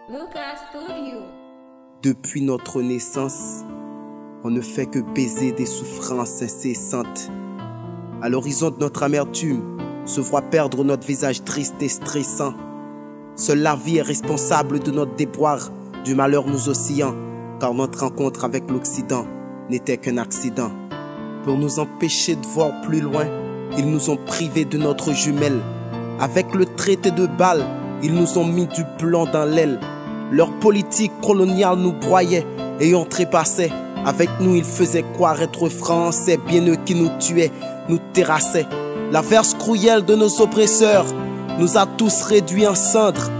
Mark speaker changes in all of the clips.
Speaker 1: Lucas Studio.
Speaker 2: Depuis notre naissance, on ne fait que baiser des souffrances incessantes. À l'horizon de notre amertume, se voit perdre notre visage triste et stressant. Seule la vie est responsable de notre déboire, du malheur nous oscillant, car notre rencontre avec l'Occident n'était qu'un accident. Pour nous empêcher de voir plus loin, ils nous ont privés de notre jumelle. Avec le traité de Bâle, ils nous ont mis du plomb dans l'aile. Leur politique coloniale nous broyait et on trépassait. Avec nous, ils faisaient croire être français, bien eux qui nous tuaient, nous terrassaient. L'averse cruelle de nos oppresseurs nous a tous réduits en cendres.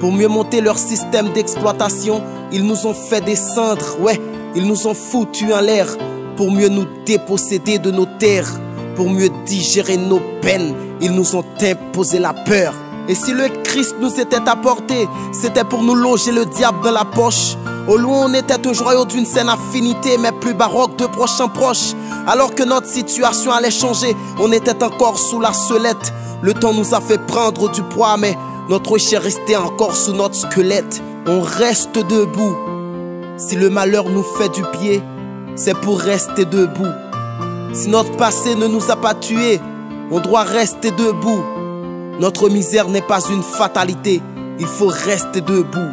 Speaker 2: Pour mieux monter leur système d'exploitation, ils nous ont fait descendre. Ouais, ils nous ont foutus en l'air pour mieux nous déposséder de nos terres. Pour mieux digérer nos peines, ils nous ont imposé la peur. Et si le Christ nous était apporté, c'était pour nous loger le diable dans la poche. Au loin, on était un joyau d'une saine affinité, mais plus baroque de proche en proche. Alors que notre situation allait changer, on était encore sous la sellette. Le temps nous a fait prendre du poids, mais notre chair restait encore sous notre squelette. On reste debout. Si le malheur nous fait du pied, c'est pour rester debout. Si notre passé ne nous a pas tués, on doit rester debout. Notre misère n'est pas une fatalité, il faut rester debout.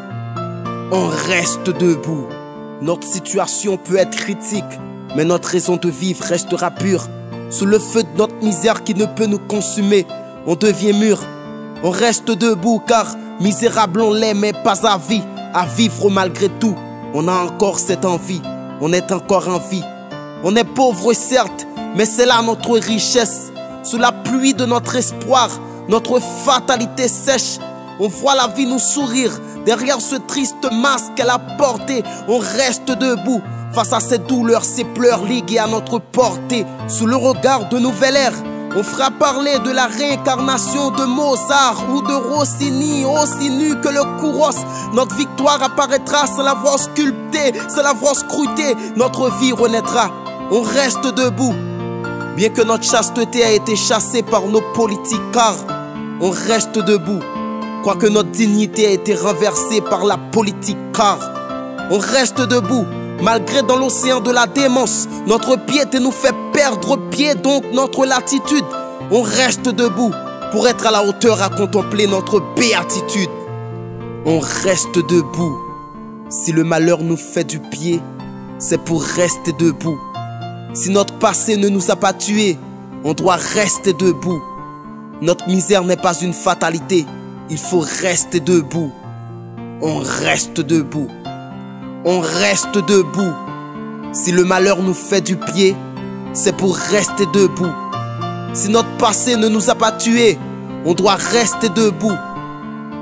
Speaker 2: On reste debout. Notre situation peut être critique, mais notre raison de vivre restera pure. Sous le feu de notre misère qui ne peut nous consumer, on devient mûr. On reste debout car misérable on l'est, mais pas à vie. À vivre malgré tout, on a encore cette envie, on est encore en vie. On est pauvre certes, mais c'est là notre richesse. Sous la pluie de notre espoir, notre fatalité sèche. On voit la vie nous sourire. Derrière ce triste masque qu'elle a porté, on reste debout. Face à ces douleurs, ces pleurs ligués à notre portée. Sous le regard de nouvelle ère, on fera parler de la réincarnation de Mozart ou de Rossini, aussi nu que le Kouros. Notre victoire apparaîtra sans l'avoir sculptée, sans l'avoir scrutée. Notre vie renaîtra. On reste debout. Bien que notre chasteté a été chassée par nos politiques, car on reste debout. Quoique notre dignité a été renversée par la politique, car on reste debout. Malgré dans l'océan de la démence, notre piété nous fait perdre pied, donc notre latitude. On reste debout pour être à la hauteur à contempler notre béatitude. On reste debout. Si le malheur nous fait du pied, c'est pour rester debout. Si notre passé ne nous a pas tués, on doit rester debout. Notre misère n'est pas une fatalité, il faut rester debout. On reste debout. On reste debout. Si le malheur nous fait du pied, c'est pour rester debout. Si notre passé ne nous a pas tués, on doit rester debout.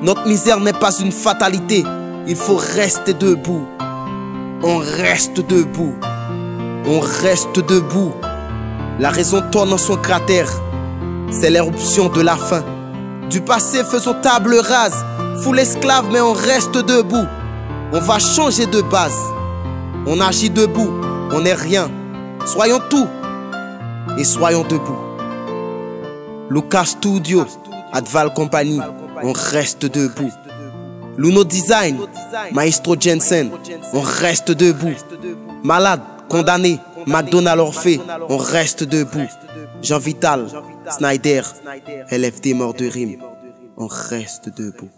Speaker 2: Notre misère n'est pas une fatalité, il faut rester debout. On reste debout. On reste debout. La raison tourne dans son cratère. C'est l'éruption de la faim. Du passé faisons table rase. Foule esclave mais on reste debout. On va changer de base. On agit debout. On n'est rien. Soyons tout et soyons debout. Lucas Studio, Adval Company, on reste debout. Luno Design, Maestro Jensen, on reste debout. Malade, condamné, McDonald Orphée, on reste debout. Jean Vital, Snyder, LFD mort de rime, on reste debout.